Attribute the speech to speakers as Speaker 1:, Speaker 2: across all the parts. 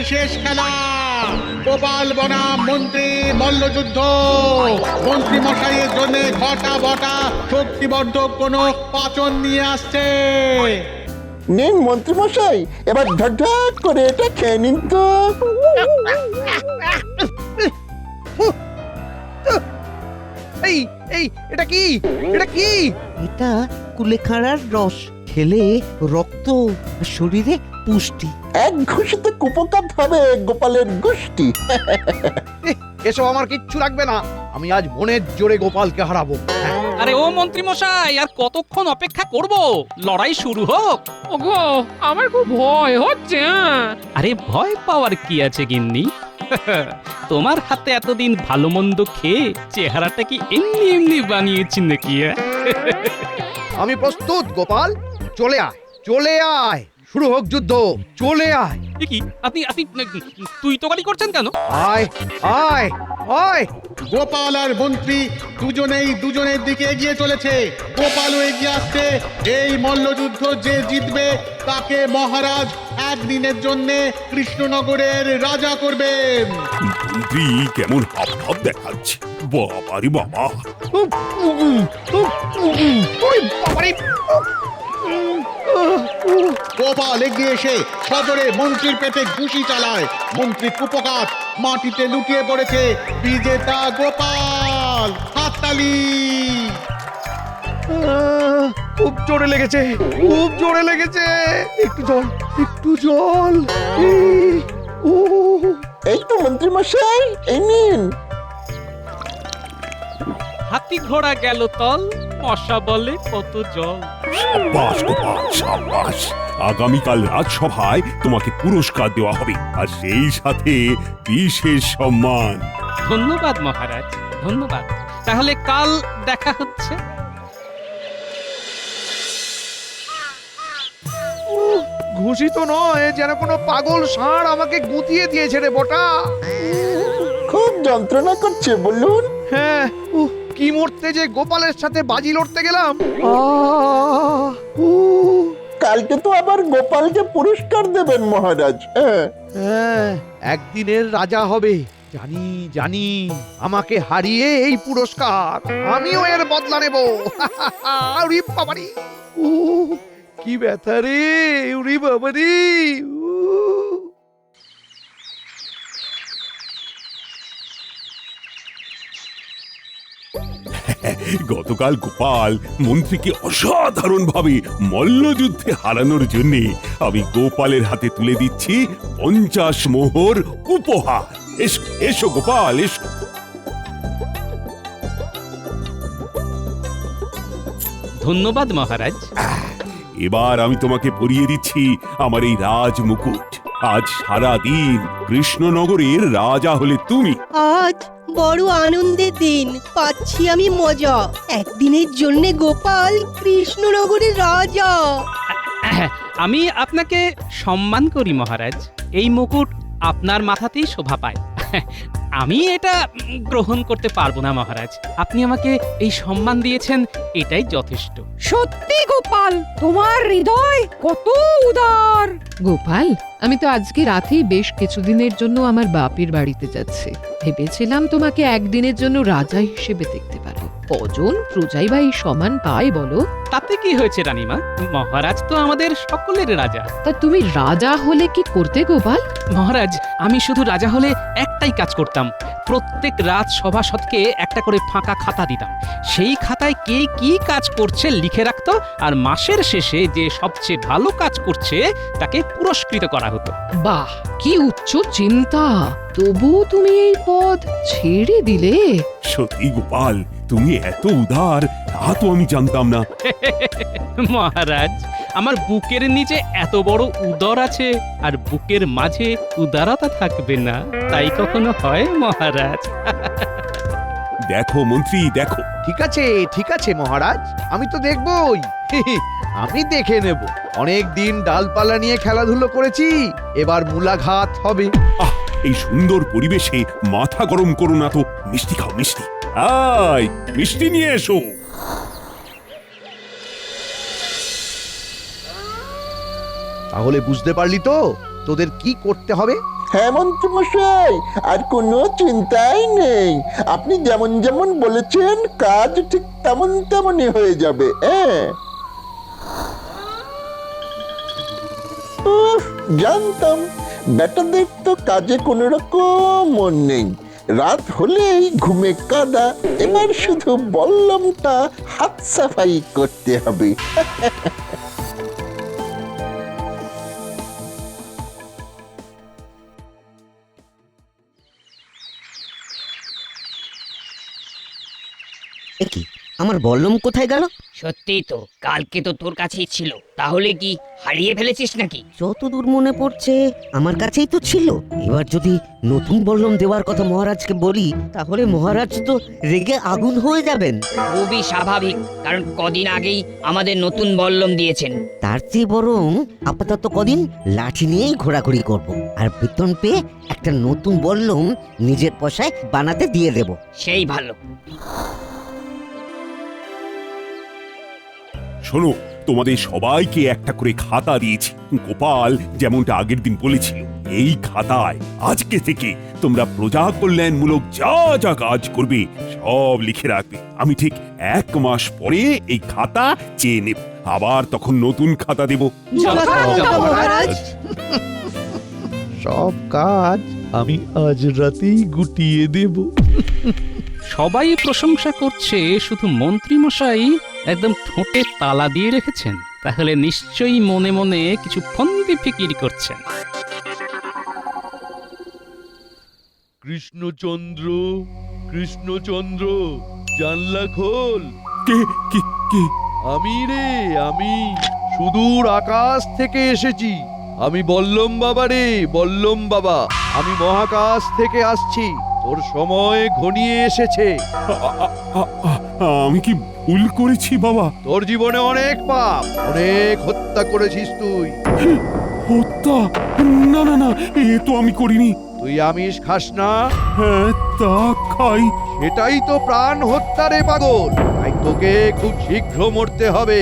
Speaker 1: শেষ খেলা। গোপাল বনাম মন্ত্রী মল্লযুদ্ধ। মন্ত্রী মশাইয়ের জন্য ঘটা বটা শক্তিবর্ধক কোনো পাচন নিয়ে আসছে।
Speaker 2: নিন মন্ত্রী মশাই, এবার ঢকঢক করে এটা খেয়ে নিন তো।
Speaker 3: এই এই এটা কি? এটা কি?
Speaker 4: এটা কুলেখাড়ার রস, খেলে রক্ত আর শরীরে পুষ্টি।
Speaker 2: এক ঘুষিতে কুপকাত হবে গোপালের গোষ্ঠী।
Speaker 3: এসব আমার কিচ্ছু লাগবে না। আমি আজ মনের জোরে গোপালকে হারাবো।
Speaker 5: আরে ও মন্ত্রী মশাই, আর কতক্ষণ অপেক্ষা করব? লড়াই শুরু হোক।
Speaker 6: ওগো, আমার খুব ভয় হচ্ছে।
Speaker 5: আরে ভয় পাওয়ার কি আছে গিন্নি? তোমার হাতে এতদিন ভালো মন্দ খেয়ে চেহারাটা কি এমনি এমনি বানিয়েছি নাকি?
Speaker 3: আমি প্রস্তুত গোপাল, চলে আয়, চলে আয়, শুরু হোক যুদ্ধ, চলে আয়।
Speaker 5: এ কি আপনি আপনি তুই তো গালি করছেন কেন?
Speaker 3: আয় আয় আয়।
Speaker 1: গোপাল আর মন্ত্রী দুজনেই দুজনের দিকে এগিয়ে চলেছে। গোপালও এগিয়ে আসছে। এই মল্লযুদ্ধ যে জিতবে তাকে মহারাজ একদিনের জন্য কৃষ্ণনগরের রাজা করবেন।
Speaker 7: মন্ত্রী কেমন হাব ভাব দেখাচ্ছে, বাবারে বাবা।
Speaker 3: ওই বাবারে!
Speaker 1: গোপাল এগিয়ে এসে সদরে মন্ত্রীর পেটে ঘুষি চালায়। মন্ত্রী কুপকাত মাটিতে লুটিয়ে পড়েছে। বিজেতা গোপাল, হাততালি।
Speaker 3: খুব জোরে লেগেছে, খুব জোরে লেগেছে। একটু জল, একটু জল। ও
Speaker 2: এই তো মন্ত্রী মশাই, এই নিন।
Speaker 5: হাতি ঘোড়া গেল তল, মশা বলে কত জল।
Speaker 7: সাব্বাস গোপাল, সাব্বাস। আগামীকাল রাজসভায় তোমাকে পুরস্কার দেওয়া হবে, আর সেই সাথে বিশেষ সম্মান।
Speaker 5: ধন্যবাদ মহারাজ, ধন্যবাদ। তাহলে কাল দেখা হচ্ছে।
Speaker 3: ঘুষি তো নয়, যেন কোনো পাগল ষাঁড় আমাকে গুঁতিয়ে দিয়েছে রে বটা।
Speaker 2: খুব যন্ত্রণা করছে বলুন।
Speaker 3: হ্যাঁ, কি মরতে যে গোপালের সাথে বাজি লড়তে গেলাম। আহ, উহ।
Speaker 2: কালকে তো আবার গোপালকে পুরস্কার দেবেন মহারাজ। হ্যাঁ,
Speaker 3: হ্যাঁ, একদিনের রাজা হবে। জানি জানি, আমাকে হারিয়ে এই পুরস্কার আমিও এর বদলা নেব। উরি বাবারি, কি ব্যথা রে, উরি বাবারি।
Speaker 7: গতকাল গোপাল মন্ত্রীকে অসাধারণভাবে মল্লযুদ্ধে হারানোর জন্য আমি গোপালের হাতে তুলে দিচ্ছি 50 মোহর উপহার। এসো এসো গোপাল, এসো।
Speaker 5: ধন্যবাদ মহারাজ।
Speaker 7: এবার আমি তোমাকে পরিয়ে দিচ্ছি আমার এই রাজ মুকুট। আজ সারা দিন কৃষ্ণনগরের রাজা হলে তুমি।
Speaker 8: আজ বড় আনন্দের দিন, পাচ্ছি আমি মজা। একদিনের জন্য গোপাল কৃষ্ণনগরের রাজা।
Speaker 5: আমি আপনাকে সম্মান করি মহারাজ। এই মুকুট আপনার মাথাতেই শোভা পায়। আমি এটা গ্রহণ করতে পারবো না মহারাজ। আপনি আমাকে এই সম্মান দিয়েছেন, এটাই যথেষ্ট।
Speaker 6: সত্যি গোপাল, তোমার হৃদয় কত উদার। গোপাল, আমি তো আজকে রাতেই বেশ কিছুদিনের জন্য আমার বাপের বাড়িতে যাচ্ছি। ভেবেছিলাম তোমাকে একদিনের জন্য রাজা হিসেবে দেখতে পারো। কজন প্রজাই বা এই সমান পায় বলো?
Speaker 5: তাতে কি হয়েছে রানীমা? মহারাজ তো আমাদের সকলের রাজা।
Speaker 6: তা তুমি রাজা হলে কি করতে গোপাল?
Speaker 5: মহারাজ, আমি শুধু রাজা হলে একটাই কাজ করতাম। প্রত্যেক রাত সভাসদকে একটা করে ফাঁকা খাতা দিতাম। সেই খাতায় কে কি কাজ করছে লিখে রাখতো, আর মাসের শেষে যে সবচেয়ে ভালো কাজ করছে তাকে পুরস্কৃত করা হতো।
Speaker 6: বাহ, কি উচ্চ চিন্তা! তবু তুমি এই পদ ছেড়ে দিলে?
Speaker 7: সত্যি গোপাল, তুমি এত উদার তা তো আমি জানতাম না।
Speaker 5: মহারাজ, আমার বুকের নিচে এত বড় উদর আছে, আর বুকের মাঝে উদারতা থাকবে না, তাই কখনো হয় মহারাজ?
Speaker 7: দেখো মন্ত্রী, দেখো।
Speaker 3: ঠিক আছে মহারাজ, আমি তো দেখবই। আমি দেখে নেব। অনেক দিন ডালপালা নিয়ে খেলাধুলো করেছি, এবার মূলাঘাত হবে।
Speaker 7: আহ, এই সুন্দর পরিবেশে মাথা গরম করো না তো। মিষ্টি খাও, মিষ্টি। আয়, মিষ্টি নিয়ে এসো।
Speaker 3: তাহলে বুঝতে পারলি তো তোদের কি করতে হবে?
Speaker 2: হ্যাঁ মন্ত্রীমশাই, আর কোনো চিন্তাই নেই। আপনি যেমন যেমন বলেছেন কাজ ঠিক তেমন তেমনই হয়ে যাবে। হ্যাঁ, জানতাম বেটাদের তো কাজে কোনো রকম মন নেই। রাত হলেই ঘুমে কাদা। এবার শুধু বল্লমটা হাত সাফাই করতে হবে।
Speaker 9: কি আমার বল্লম কোথায় গেল?
Speaker 10: সত্যি তো, কালকে তো তোর কাছেই ছিল। তাহলে কি হারিয়ে ফেলেছিস নাকি?
Speaker 9: যতদূর মনে পড়ছে আমার কাছেই তো ছিল। এবার যদি নতুন বল্লম দেওয়ার কথা মহারাজকে বলি, তাহলে মহারাজ তো রেগে আগুন হয়ে যাবেন।
Speaker 10: খুবই স্বাভাবিক, কারণ কদিন আগেই আমাদের নতুন বল্লম দিয়েছেন।
Speaker 9: তার চেয়ে বরং আপাতত কদিন লাঠি নিয়েই ঘোরাঘুরি করব, আর বেতন পেয়ে একটা নতুন বল্লম নিজের পয়সায় বানাতে দিয়ে দেব।
Speaker 10: সেই ভালো।
Speaker 7: শোনো, তোমাদের সবাইকে একটা করে খাতা দিয়েছি। গোপাল যেমনটা আগের দিন বলেছিল, এই খাতায় আজকে থেকে তোমরা প্রজা কল্যাণমূলক যা যা কাজ করবে সব লিখে রাখবে। আমি ঠিক 1 মাস পরে এই খাতা চেয়ে নেব, আবার তখন নতুন খাতা দেব।
Speaker 3: সব কাজ আমি আজ রাতেই গুটিয়ে দেব।
Speaker 5: সবাই প্রশংসা করছে, শুধু মন্ত্রী মশাই একদম ঠোঁটে তালা দিয়ে রেখেছেন। তাহলে নিশ্চয়ই মনে মনে কিছু ফন্দি ফিকির করছেন।
Speaker 3: কৃষ্ণচন্দ্র, কৃষ্ণচন্দ্র, জানলা খোল।
Speaker 7: কে কে কে?
Speaker 3: আমি রে, আমি সুদূর আকাশ থেকে এসেছি। আমি বল্লম বাবা রে, বল্লম বাবা। আমি মহাকাশ থেকে আসছি। তোর সময় ঘনিয়ে এসেছে।
Speaker 7: আমি কি ভুল করেছি বাবা?
Speaker 3: তোর জীবনে অনেক পাপ, অনেক হত্যা করেছিস তুই।
Speaker 7: হত্যা? না না না, এ তো আমি করিনি।
Speaker 3: তুই আমিষ খাস না?
Speaker 7: হ্যাঁ, তা খাই।
Speaker 3: এটাই তো প্রাণ হত্যা রে পাগল। তাই তোকে খুব শীঘ্র মরতে হবে।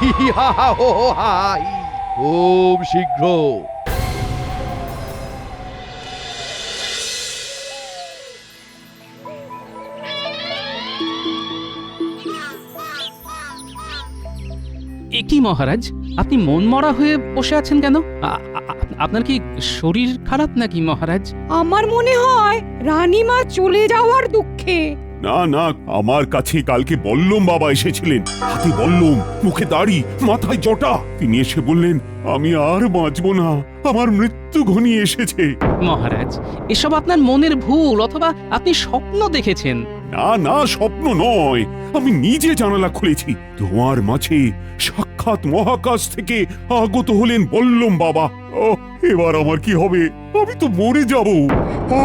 Speaker 3: হি হি হা হা হো হো হা হি। খুব শীঘ্র।
Speaker 5: এ কি মহারাজ, আপনি মন মরা হয়ে বসে আছেন কেন? আপনার কি শরীর খারাপ নাকি মহারাজ?
Speaker 6: আমার মনে হয় রানীমা চলে যাওয়ার দুঃখে।
Speaker 7: না না, আমার কাছে কালকে বল্লম বাবা এসেছিলেন। হাতে বল্লম, মুখে দাড়ি, মাথায় জটা। তিনি এসে বললেন, আমি আর বাঁচবো না, আমার মৃত্যু ঘনিয়ে এসেছে।
Speaker 5: মহারাজ, এসব আপনার মনের ভুল, অথবা আপনি স্বপ্ন দেখেছেন।
Speaker 7: না না, স্বপ্ন নয়, আমি নিজে জানালা খুলেছি। তোমার মাঝে সাক্ষাৎ মহাকাশ থেকে আগত হলেন বল্লম বাবা। ও, এবার আমার কি হবে? আমি তো মরে যাব।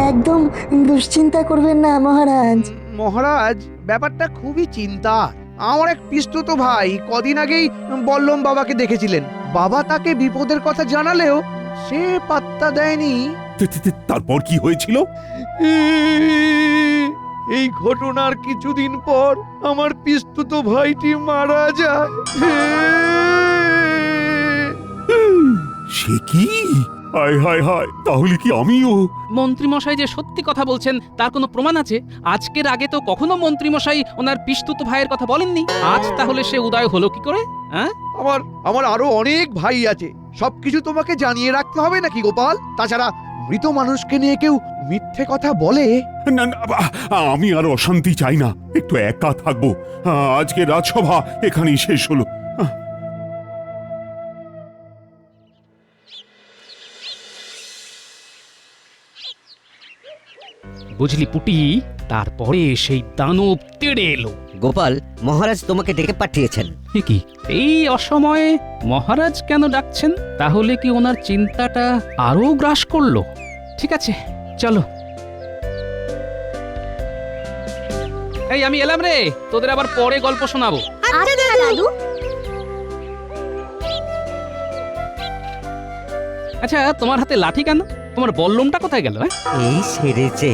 Speaker 11: একদম দুশ্চিন্তা করবেন না মহারাজ।
Speaker 3: মহারাজ, ব্যাপারটা খুবই চিন্তার। আমার এক পিস্তুত ভাই কদিন আগেই বল্লম বাবাকে দেখেছিলেন। বাবা তাকে বিপদের কথা জানালেও সে পাত্তা দেয়নি।
Speaker 7: তারপর কি হয়েছিল?
Speaker 3: এই ঘটনার কিছুদিন পর আমার পিস্তুত ভাইটি মারা যায়।
Speaker 7: সে কি? হায় হায় হায়, তাহলে কি আমিও?
Speaker 5: মন্ত্রী মশাই যে সত্যি কথা বলছেন তার কোনো প্রমাণ আছে? আজকের আগে তো কখনো মন্ত্রী মশাই ওনার পিস্তুত ভাইয়ের কথা বলেননি। আজ তাহলে সে উদয় হলো কি করে? হ্যাঁ,
Speaker 3: আমার আরো অনেক ভাই আছে। সবকিছু তোমাকে জানিয়ে রাখতে হবে নাকি গোপাল? তাছাড়া মৃত মানুষকে নিয়ে কেউ মিথ্যে কথা বলে?
Speaker 7: না না, আমি আর অশান্তি চাই না, একটু একা থাকবো। আজকে রাজসভা এখানেই শেষ হলো।
Speaker 5: বুঝলি পুটি, তারপরে সেই দানব তেড়ে এলো।
Speaker 9: গোপাল, মহারাজ তোমাকে ডেকে পাঠিয়েছেন।
Speaker 5: কি এই অসময়ে মহারাজ কেন ডাকছেন? তাহলে কি ওনার চিন্তাটা আরো গ্রাস করলো? ঠিক আছে, চলো। এই আমি এলাম রে, তোদের আবার পরে গল্প শোনাবো।
Speaker 8: আচ্ছা দাদু।
Speaker 5: আচ্ছা, তোমার হাতে লাঠি কেন? তোমার বল্লমটা কোথায় গেল?
Speaker 9: এই সেরেছে।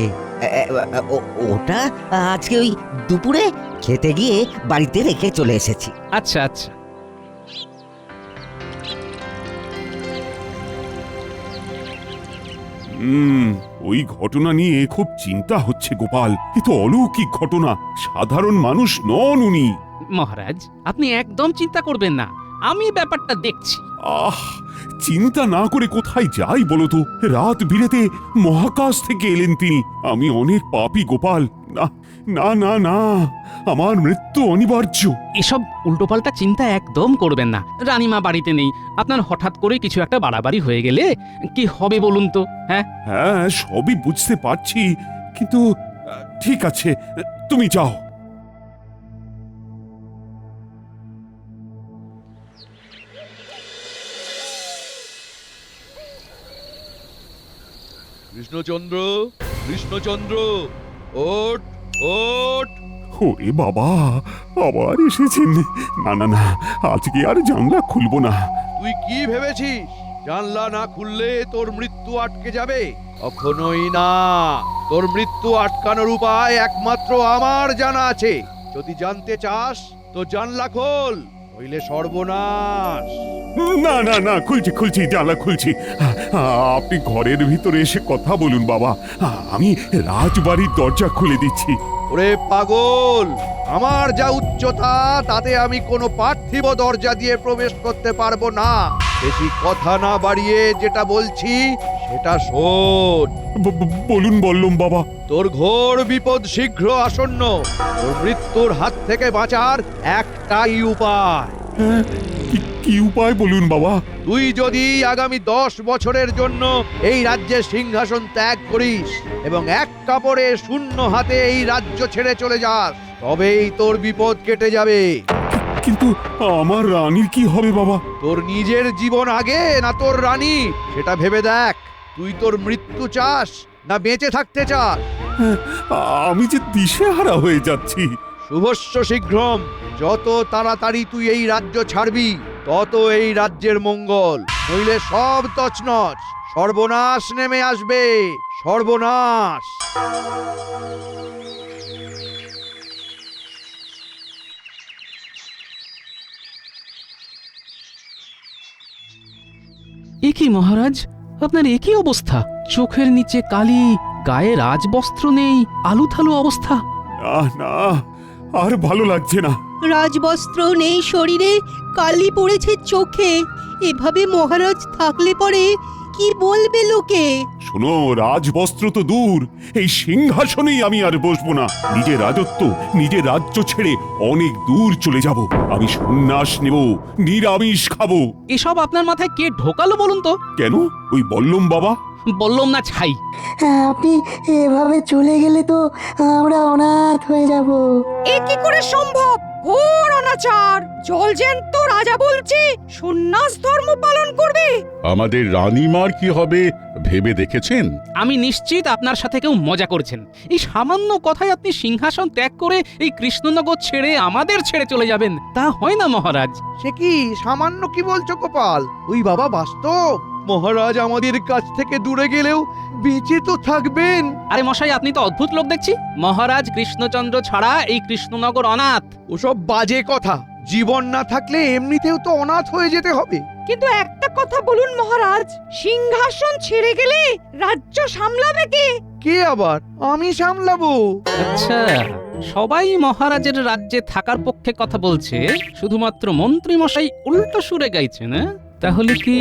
Speaker 9: ওটা আজকে ওই দুপুরে খেতে গিয়ে বাড়িতে রেখে চলে এসেছি।
Speaker 5: আচ্ছা আচ্ছা।
Speaker 7: ওই ঘটনা নিয়ে খুব চিন্তা হচ্ছে গোপাল। এ তো অলৌকিক ঘটনা, সাধারণ মানুষ নন উনি।
Speaker 5: মহারাজ আপনি একদম চিন্তা করবেন না, আমি ব্যাপারটা দেখছি।
Speaker 7: আহ, চিন্তা না করে কোথায় যাই বলো তো? রাত বিরেতে মহাকাশ থেকে এলেন তিনি। আমি অনেক পাপী গোপাল। না না না না, আমার মৃত্যু অনিবার্য।
Speaker 5: এসব উল্টোপাল্টা চিন্তা একদম করবেন না। রানীমা বাড়িতে নেই, আপনার হঠাৎ করে কিছু একটা বাড়াবাড়ি হয়ে গেলে কি হবে বলুন তো? হ্যাঁ
Speaker 7: হ্যাঁ, সবই বুঝতে পারছি, কিন্তু ঠিক আছে, তুমি যাও।
Speaker 3: কৃষ্ণচন্দ্র, কৃষ্ণচন্দ্র, ওঠ ওঠ।
Speaker 7: ওরে বাবা, আবার এসেছেন? না না না, আজকে আর জানলা খুলবো না।
Speaker 3: তুই কি ভেবেছিস জানলা না খুললে তোর মৃত্যু আটকে যাবে? কখনোই না। তোর মৃত্যু আটকানোর উপায় একমাত্র আমার জানা আছে। যদি জানতে চাস তো জানলা খোল, নইলে সর্বনাশ।
Speaker 7: না না না, খুলছি খুলছি, জানলা খুলছি। আপনি ঘরের ভিতরে এসে কথা বলুন বাবা, আমি রাজবাড়ির দরজা খুলে দিচ্ছি।
Speaker 3: ওরে পাগল, আমার যা উচ্চতা তাতে আমি কোনো পার্থিব দরজা দিয়ে প্রবেশ করতে পারবো না। বেশি কথা না বাড়িয়ে যেটা বলছি সেটা শোন।
Speaker 7: বলুন বললুম বাবা।
Speaker 3: তোর ঘোর বিপদ শীঘ্র আসন্ন। তোর মৃত্যুর হাত থেকে বাঁচার একটাই উপায়।
Speaker 7: কি উপায় বলুন বাবা?
Speaker 3: তুই যদি আগামী 10 বছরের জন্য এই রাজ্যের সিংহাসন ত্যাগ করিস এবং এক কাপড়ে শূন্য হাতে এই রাজ্য ছেড়ে চলে যাস, তবেই তোর বিপদ কেটে যাবে।
Speaker 7: কিন্তু আমার রানীর কি হবে বাবা?
Speaker 3: তোর নিজের জীবন আগে না তোর রানী, সেটা ভেবে দেখ। তুই তোর মৃত্যু চাস না বেঁচে থাকতে চাস?
Speaker 7: আমি যে দিশেহারা হয়ে যাচ্ছি।
Speaker 3: শুভস্য শীঘ্রম। যত তাড়াতাড়ি তুই এই রাজ্য ছাড়বি তত এই রাজ্যের মঙ্গল, নইলে সব তছনছ, সর্বনাশ নেমে আসবে, সর্বনাশ।
Speaker 5: এ কি মহারাজ, আপনার একই অবস্থা? চোখের নিচে কালি, গায়ে রাজবস্ত্র নেই, আলুথালু অবস্থা।
Speaker 7: না না, আর ভালো লাগছে না।
Speaker 8: রাজবস্ত্র নেই শরীরে, কালি পড়েছে চোখে। এভাবে মহারাজ থাকলে পরে কি বলবে লোকে?
Speaker 7: শোনো, রাজবস্ত্র তো দূর, এই সিংহাসনেই আমি আর বসবো না। নিজের রাজত্ব, নিজের রাজ্য ছেড়ে অনেক দূর চলে যাব। আমি সন্ন্যাস নেব, নিরামিষ খাবো।
Speaker 5: এসব আপনার মাথায় কে ঢোকালো বলুন তো?
Speaker 7: কেন? ওই বললুম বাবা।
Speaker 5: বললাম না ছাই।
Speaker 11: আপনি এভাবে চলে গেলে তো আমরা অনাথ হয়ে যাব।
Speaker 6: এ কি করে সম্ভব? ঘোর অনাচার! জলজ্যান্ত রাজা বলছে সন্ন্যাস ধর্ম পালন করবে।
Speaker 12: আমাদের রানীমার কি হবে ভেবে দেখেছেন?
Speaker 5: আমি নিশ্চিত আপনার সাথে কেউ মজা করছেন। এই সামান্য কথায় আপনি সিংহাসন ত্যাগ করে এই কৃষ্ণনগর ছেড়ে আমাদের ছেড়ে চলে যাবেন, তা হয় না মহারাজ।
Speaker 3: সে কি সামান্য কি বলছো গোপাল? ওই বাবা বাস্তব। মহারাজ আমাদের কাছ থেকে দূরে গেলেও বেঁচে তো থাকবেন।
Speaker 5: আরে মশাই, আপনি তো অদ্ভুত লোক দেখছি। মহারাজ কৃষ্ণচন্দ্র ছাড়া এই কৃষ্ণনগর অনাথ।
Speaker 3: ওসব বাজে কথা। জীবন না থাকলে এমনিতেও তো অনাথ হয়ে যেতে হবে।
Speaker 6: কিন্তু একটা কথা বলুন মহারাজ, সিংহাসন ছেড়ে গেলে রাজ্য সামলাবে কে?
Speaker 3: কে আবার? আমি সামলাবো।
Speaker 5: আচ্ছা, সবাই মহারাজের রাজ্যে থাকার পক্ষে কথা বলছে, শুধুমাত্র মন্ত্রী মশাই উল্টো সুরে গাইছে না? তাহলে কি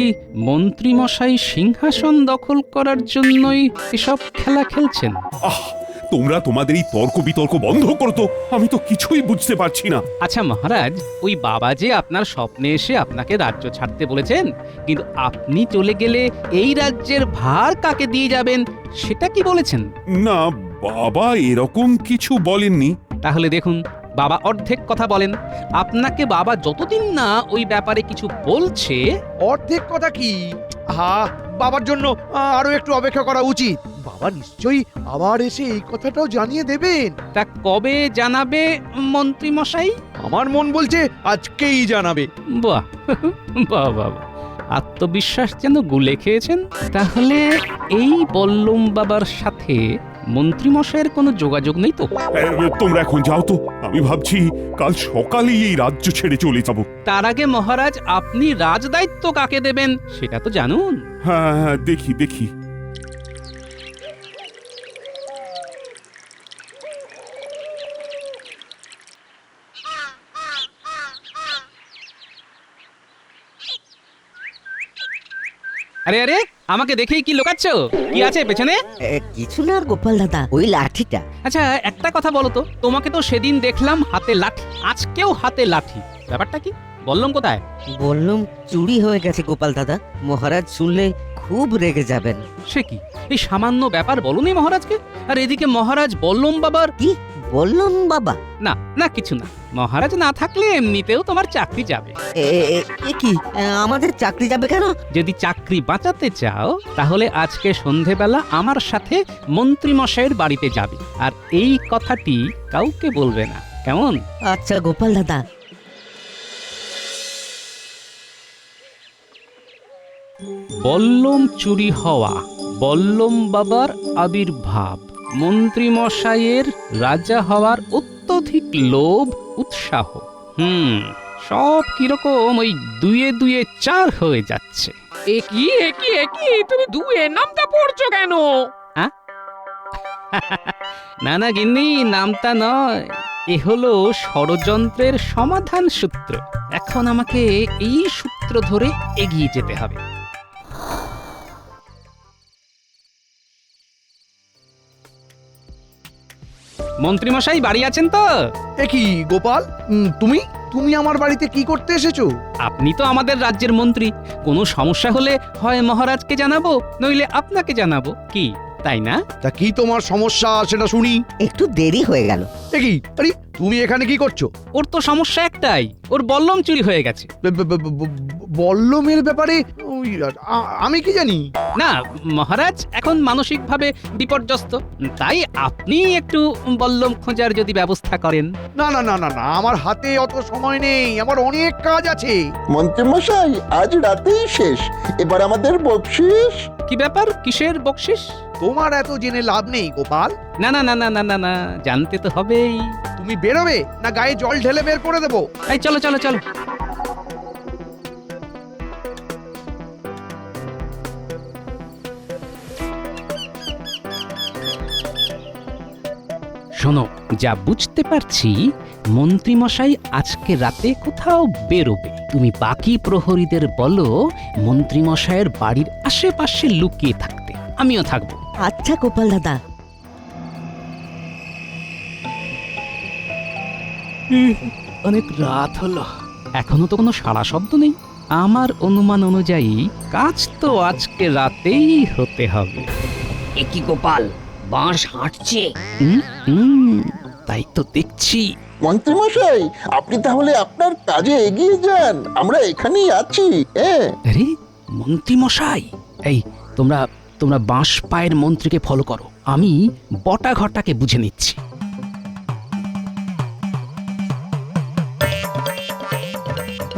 Speaker 5: মন্ত্রী মশাই সিংহাসন দখল করার জন্যই এসব খেলা খেলছেন?
Speaker 7: আহ, তোমরা তোমাদের এই তর্ক বিতর্ক বন্ধ করো তো, আমি তো কিছুই বুঝতে পারছি না।
Speaker 5: আচ্ছা মহারাজ, ওই বাবা যে আপনার স্বপ্নে এসে আপনাকে রাজ্য ছাড়তে বলেছেন, কিন্তু আপনি চলে গেলে এই রাজ্যের ভার কাকে দিয়ে যাবেন সেটা কি বলেছেন?
Speaker 7: না বাবা, এরকম কিছু বলেননি।
Speaker 5: তাহলে দেখুন, বাবা অর্ধেক কথা বলেন। আপনাকে বাবা যতদিন না ওই ব্যাপারে কিছু বলছে।
Speaker 3: অর্ধেক কথা কি? বাবার জন্য আরো একটু অপেক্ষা করা উচিত। বাবা নিশ্চয়ই আবার এসে এই কথাটাও জানিয়ে দেবেন।
Speaker 5: তা কবে জানাবে মন্ত্রী মশাই?
Speaker 3: আমার মন বলছে আজকেই জানাবে।
Speaker 5: বাহ বাহ বাহ, আত্মবিশ্বাস যেন গুলে খেয়েছেন। তাহলে এই বল্লম বাবার সাথে মন্ত্রী মশাইয়ের কোনো যোগাযোগ নেই তো?
Speaker 7: তোমরা এখন যাও তো, আমি ভাবছি কাল সকালেই এই রাজ্য ছেড়ে চলে যাব।
Speaker 5: তার আগে মহারাজ, আপনি রাজদায়িত্ব কাকে দেবেন সেটা তো জানুন।
Speaker 7: হ্যাঁ দেখি দেখি।
Speaker 5: আরে আরে আমাকে দেখেই কি লোকাচ্ছ? কি আছে পেছনে?
Speaker 9: কিছু না গোপাল দাদা, ওই লাঠিটা।
Speaker 5: আচ্ছা একটা কথা বলো তো, তোমাকে তো সেদিন দেখলাম হাতে লাঠি, আজকেও হাতে লাঠি, ব্যাপারটা কি? বললাম কোথায়?
Speaker 9: বললাম চুরি হয়ে গেছে গোপাল দাদা, মহারাজ শুনলে খুব রেগে যাবেন।
Speaker 5: সে কি, এই সামান্য ব্যাপার বলনি মহারাজকে? আর এদিকে মহারাজ বল্লম বাবার
Speaker 9: কি বললাম বাবা?
Speaker 5: না না কিছু না, মহারাজ না থাকলে এমনিতেও তোমার চাকরি যাবে।
Speaker 9: এ কি, আমাদের চাকরি যাবে কেন?
Speaker 5: যদি চাকরি বাঁচাতে চাও তাহলে আজকে সন্ধেবেলা আমার সাথে মন্ত্রী মশাইয়ের বাড়িতে যাবে, আর এই কথাটি কাউকে বলবে না, কেমন?
Speaker 9: আচ্ছা গোপাল দাদা।
Speaker 5: বল্লম চুরি হওয়া, বল্লম বাবার আবির্ভাব, মন্ত্রী মশাইয়ের রাজা হওয়ার অত্যধিক লোভ উৎসাহ, সব কিরকম ওই দুয়ে দুয়ে চার হয়ে যাচ্ছে।
Speaker 6: একই একই একই, তুমি দুয়ে নামটা পড়ছো কেন?
Speaker 5: না না গিন্নি, নামটা নয়, এ হলো ষড়যন্ত্রের সমাধান সূত্র। এখন আমাকে এই সূত্র ধরে এগিয়ে যেতে হবে। মন্ত্রীমশাই বাড়ি আছেন তো?
Speaker 3: এ কি গোপাল, তুমি তুমি আমার বাড়িতে কি করতে এসেছো?
Speaker 5: আপনি তো আমাদের রাজ্যের মন্ত্রী, কোনো সমস্যা হলে হয় মহারাজকে জানাবো, নইলে আপনাকে জানাবো, কি তাই না?
Speaker 3: তা কি তোমার সমস্যা সেটা শুনি।
Speaker 9: একটু দেরি হয়ে গেল।
Speaker 3: এ কি, আরে তুমি এখানে কি করছো?
Speaker 5: ওর তো সমস্যা একটাই, ওর বল্লম চুরি হয়ে গেছে।
Speaker 3: বল্লমের ব্যাপারে আমি কি জানি?
Speaker 5: না, মহারাজ এখন মানসিকভাবে বিপর্যস্ত, তাই আপনি একটু বল্লম খোঁজার যদি ব্যবস্থা করেন।
Speaker 3: না না না না না, আমার হাতে অত সময় নেই, আমার অনেক কাজ আছে।
Speaker 2: মন্ত্রীমশাই, আজ রাতেই শেষ, এবার আমাদের বকশিস।
Speaker 5: কি ব্যাপার, কিসের বকশিস?
Speaker 3: তোমার এত জেনে লাভ নেই গোপাল।
Speaker 5: না না না না না না না, জানতে তো হবেই।
Speaker 3: তুমি বেরোবে না গায়ে জল ঢেলে বের করে দেবো?
Speaker 5: এই চলো চলো চলো। শোনো, যা বুঝতে পারছি মন্ত্রীমশাই আজকে রাতে কোথাও বেরোবে। তুমি বাকি প্রহরীদের বলো মন্ত্রীমশাইয়ের বাড়ির আশেপাশে লুকিয়ে থাকতে, আমিও থাকবো।
Speaker 9: আচ্ছা গোপাল দাদা।
Speaker 5: অনেক রাত হলো, এখনো তো কোনো সাড়া শব্দ নেই। আমার অনুমান অনুযায়ী কাজ তো আজকে রাতেই হতে হবে।
Speaker 10: এ কি গোপাল, বাঁশ হাঁটছে?
Speaker 5: তাই তো দেখছি।
Speaker 2: মন্ত্রীমশাই, আপনি তাহলে আপনার কাজে এগিয়ে যান, আমরা এখানেই আছি।
Speaker 5: আরে মন্ত্রী মশাই, এই তোমরা তোমরা বাঁশ পায়ের মন্ত্রীকে ফলো করো, আমি বটা ঘটাকে বুঝে নিচ্ছি।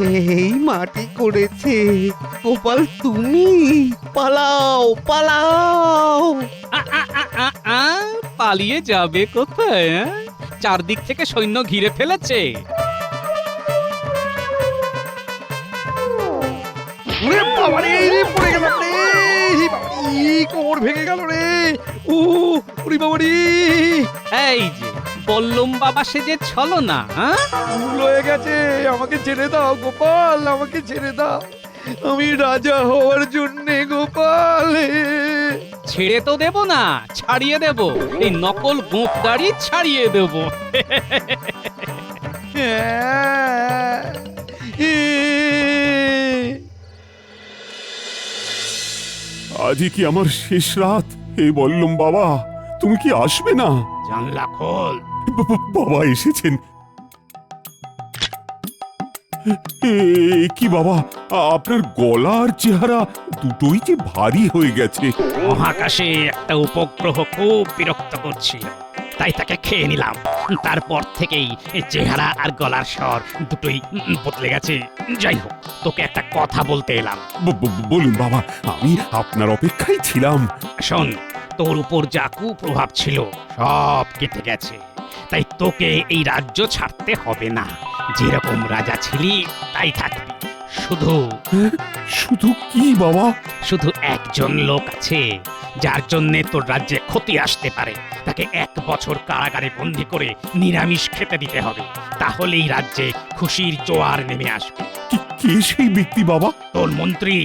Speaker 4: এই মাটি করেছে গোপাল, তুমি পালাও পালাও।
Speaker 5: পালিয়ে যাবে কোথায়? চারদিক থেকে সৈন্য ঘিরে ফেলেছে।
Speaker 3: ওরে বাবা রে, পড়ে গেলাম রে, কোমর ভেঙে গেল রে। ওরে বাবা রে।
Speaker 5: এই যে বল্লম বাবা সেজে ছলো না,
Speaker 3: ভুল হয়ে গেছে, আমাকে ছেড়ে দাও গোপাল, আমাকে ছেড়ে দাও, আমি রাজা হওয়ার জন্য গোপাল।
Speaker 5: ছেড়ে তো দেব না, ছাড়িয়ে দেব, এই নকল গোঁপ দাড়ি ছাড়িয়ে দেব।
Speaker 7: আজই কি আমার শেষ রাত? হে বললুম বাবা, তুমি কি আসবে না?
Speaker 5: জানলা খোল।
Speaker 7: বাবা এসেছেন। কি বাবা, আপনার গলার চেহারা দুটোই যে ভারী হয়ে গেছে।
Speaker 5: মহাকাশে একটা উপগ্রহ খুব বিরক্ত করছিল, তাই তাকে খেয়ে নিলাম। তারপর থেকেই চেহারা আর গলার স্বর দুটোই বদলে গেছে। যাই হোক, তোকে একটা কথা বলতে এলাম।
Speaker 7: বলুন বাবা, আমি আপনার অপেক্ষায় ছিলাম।
Speaker 5: শোন, তোর উপর যা কুপ্রভাব ছিল সব কেটে গেছে, তাই তোকে এই রাজ্য ছাড়তে হবে না। যেরকম রাজা ছিলি তাই থাকবি। শুধু
Speaker 7: শুধু কি বাবা?
Speaker 5: শুধু একজন লোক আছে যার জন্যে তোর রাজ্যে ক্ষতি আসতে পারে, তাকে 1 বছর কারাগারে বন্দী করে নিরামিষ খেতে দিতে হবে, তাহলেই রাজ্যে খুশির জোয়ার নেমে আসবে।
Speaker 7: কে সেই ব্যক্তি বাবা?
Speaker 5: তোর মন্ত্রী।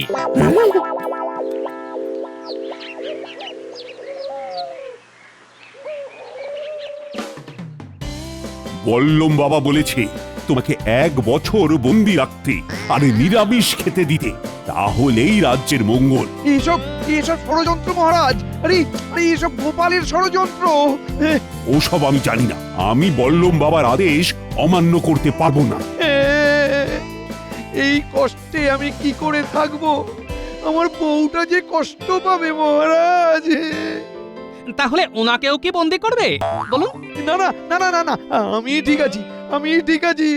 Speaker 7: বল্লম বাবা বলেছে তোমাকে 1 বছর বন্দি রাখতে আর নিরামিষ খেতে দিতে, তাহলেই রাজ্যের মঙ্গল।
Speaker 3: এসব এসব ষড়যন্ত্র মহারাজ, আরে আরে এসব গোপালের ষড়যন্ত্র।
Speaker 7: ওসব আমি জানি না, আমি বল্লম বাবার আদেশ অমান্য করতে পারবো না।
Speaker 3: এই কষ্টে আমি কি করে থাকবো? আমার বউটা যে কষ্ট পাবে মহারাজ।
Speaker 5: তাহলে ওনাকেও কি বন্দি করবে বলুন?
Speaker 3: না না না না না না, আমি ঠিক আছি, আমি ঠিক আছি।